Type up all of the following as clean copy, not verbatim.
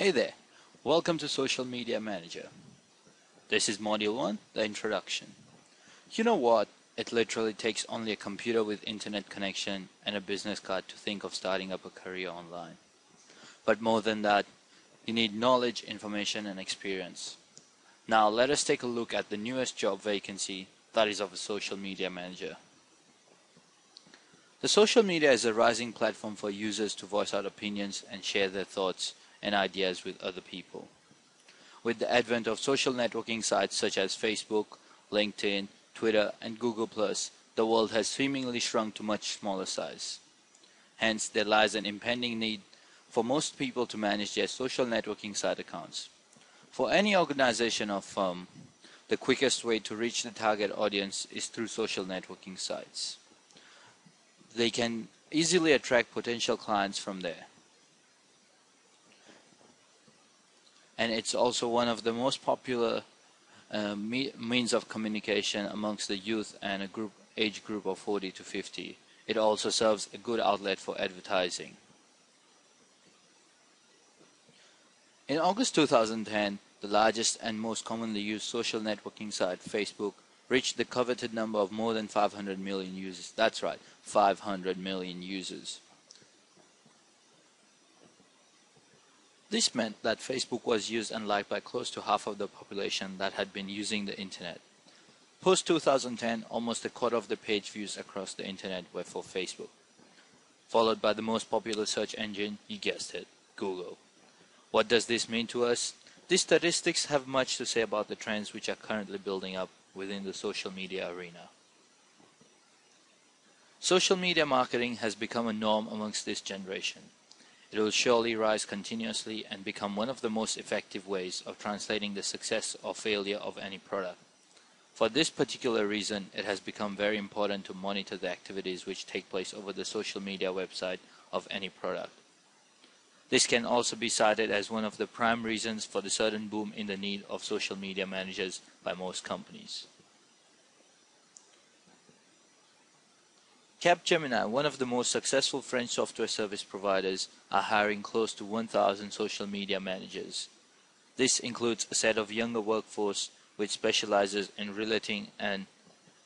Hey there, welcome to Social Media Manager. This is Module 1, the introduction. You know what? It literally takes only a computer with internet connection and a business card to think of starting up a career online. But more than that, you need knowledge, information, and experience. Now let us take a look at the newest job vacancy, that is of a social media manager. The social media is a rising platform for users to voice out opinions and share their thoughts and ideas with other people. With the advent of social networking sites such as Facebook, LinkedIn, Twitter, and Google+, the world has seemingly shrunk to much smaller size. Hence, there lies an impending need for most people to manage their social networking site accounts. For any organization or firm, the quickest way to reach the target audience is through social networking sites. They can easily attract potential clients from there. And it's also one of the most popular means of communication amongst the youth and a age group of 40 to 50. It also serves a good outlet for advertising. In August 2010, the largest and most commonly used social networking site, Facebook, reached the coveted number of more than 500 million users. That's right, 500 million users. This meant that Facebook was used and liked by close to half of the population that had been using the internet. Post-2010, almost a quarter of the page views across the internet were for Facebook, followed by the most popular search engine, you guessed it, Google. What does this mean to us? These statistics have much to say about the trends which are currently building up within the social media arena. Social media marketing has become a norm amongst this generation. It will surely rise continuously and become one of the most effective ways of translating the success or failure of any product. For this particular reason, it has become very important to monitor the activities which take place over the social media website of any product. This can also be cited as one of the prime reasons for the sudden boom in the need of social media managers by most companies. Capgemini, one of the most successful French software service providers, are hiring close to 1,000 social media managers. This includes a set of younger workforce which specializes in relating and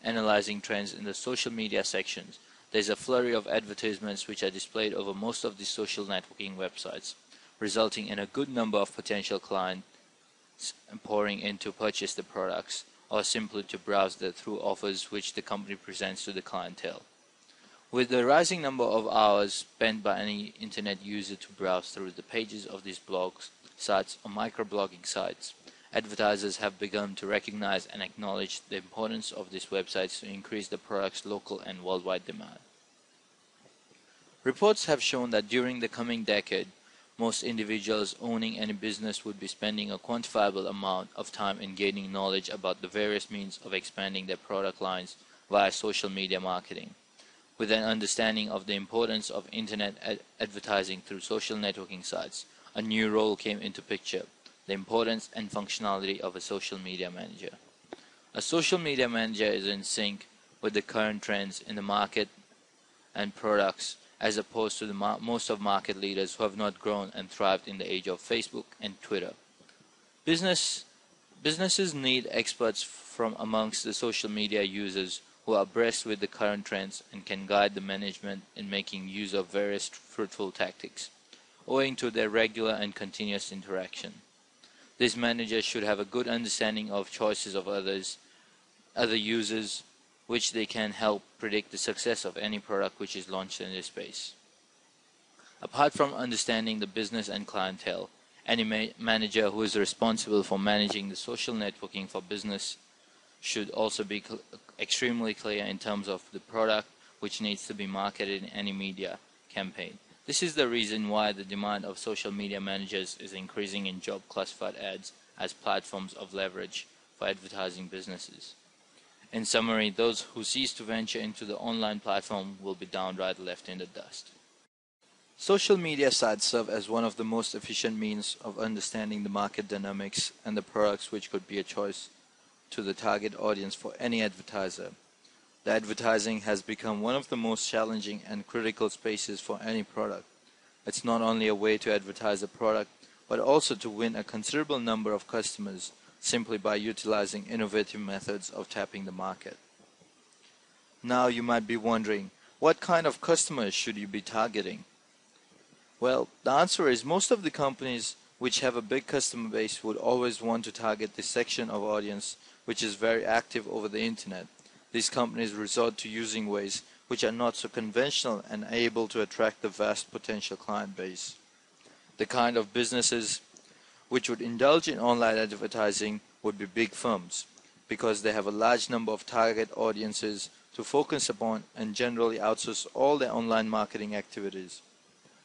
analyzing trends in the social media sections. There's a flurry of advertisements which are displayed over most of the social networking websites, resulting in a good number of potential clients pouring in to purchase the products or simply to browse through offers which the company presents to the clientele. With the rising number of hours spent by any internet user to browse through the pages of these blogs, sites, or microblogging sites, advertisers have begun to recognize and acknowledge the importance of these websites to increase the product's local and worldwide demand. Reports have shown that during the coming decade, most individuals owning any business would be spending a quantifiable amount of time in gaining knowledge about the various means of expanding their product lines via social media marketing. With an understanding of the importance of internet advertising through social networking sites, a new role came into picture: the importance and functionality of a social media manager. A social media manager is in sync with the current trends in the market and products, as opposed to most of market leaders who have not grown and thrived in the age of Facebook and Twitter. Businesses need experts from amongst the social media users who are abreast with the current trends and can guide the management in making use of various fruitful tactics, owing to their regular and continuous interaction. These managers should have a good understanding of choices of other users, which they can help predict the success of any product which is launched in this space. Apart from understanding the business and clientele, any manager who is responsible for managing the social networking for business should also be extremely clear in terms of the product which needs to be marketed in any media campaign. This is the reason why the demand of social media managers is increasing in job classified ads as platforms of leverage for advertising businesses. In summary, those who cease to venture into the online platform will be downright left in the dust. Social media sites serve as one of the most efficient means of understanding the market dynamics and the products which could be a choice to the target audience for any advertiser. The advertising has become one of the most challenging and critical spaces for any product. It's not only a way to advertise a product, but also to win a considerable number of customers simply by utilizing innovative methods of tapping the market. Now you might be wondering, what kind of customers should you be targeting? Well, the answer is most of the companies which have a big customer base would always want to target this section of audience which is very active over the internet. These companies resort to using ways which are not so conventional and are able to attract the vast potential client base. The kind of businesses which would indulge in online advertising would be big firms, because they have a large number of target audiences to focus upon and generally outsource all their online marketing activities.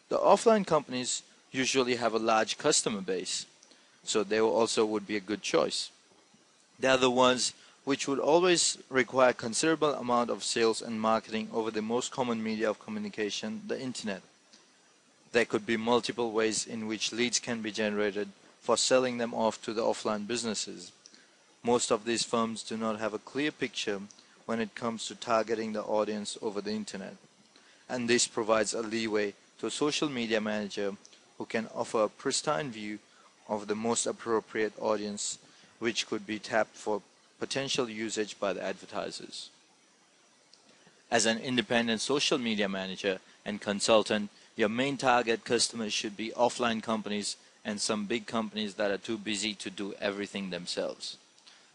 The offline companies usually have a large customer base, so they also would be a good choice. They are the ones which would always require considerable amount of sales and marketing over the most common media of communication, the internet. There could be multiple ways in which leads can be generated for selling them off to the offline businesses. Most of these firms do not have a clear picture when it comes to targeting the audience over the internet, and this provides a leeway to a social media manager who can offer a pristine view of the most appropriate audience which could be tapped for potential usage by the advertisers. As an independent social media manager and consultant, your main target customers should be offline companies and some big companies that are too busy to do everything themselves.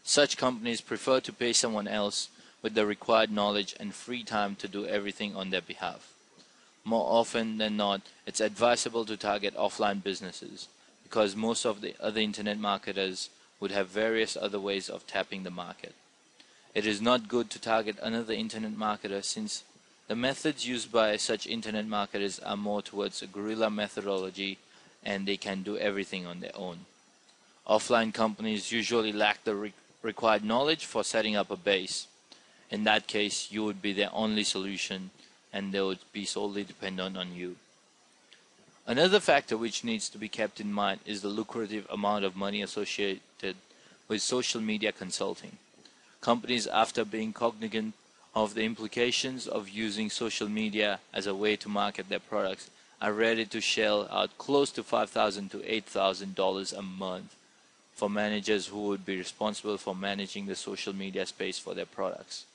Such companies prefer to pay someone else with the required knowledge and free time to do everything on their behalf. More often than not, it's advisable to target offline businesses, because most of the other internet marketers would have various other ways of tapping the market. It is not good to target another internet marketer, since the methods used by such internet marketers are more towards a guerrilla methodology and they can do everything on their own. Offline companies usually lack the required knowledge for setting up a base. In that case, you would be their only solution and they would be solely dependent on you. Another factor which needs to be kept in mind is the lucrative amount of money associated with social media consulting. Companies, after being cognizant of the implications of using social media as a way to market their products, are ready to shell out close to $5,000 to $8,000 a month for managers who would be responsible for managing the social media space for their products.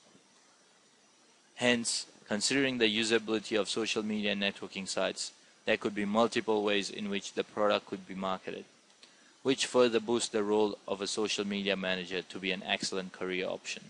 Hence, considering the usability of social media networking sites, there could be multiple ways in which the product could be marketed, which further boosts the role of a social media manager to be an excellent career option.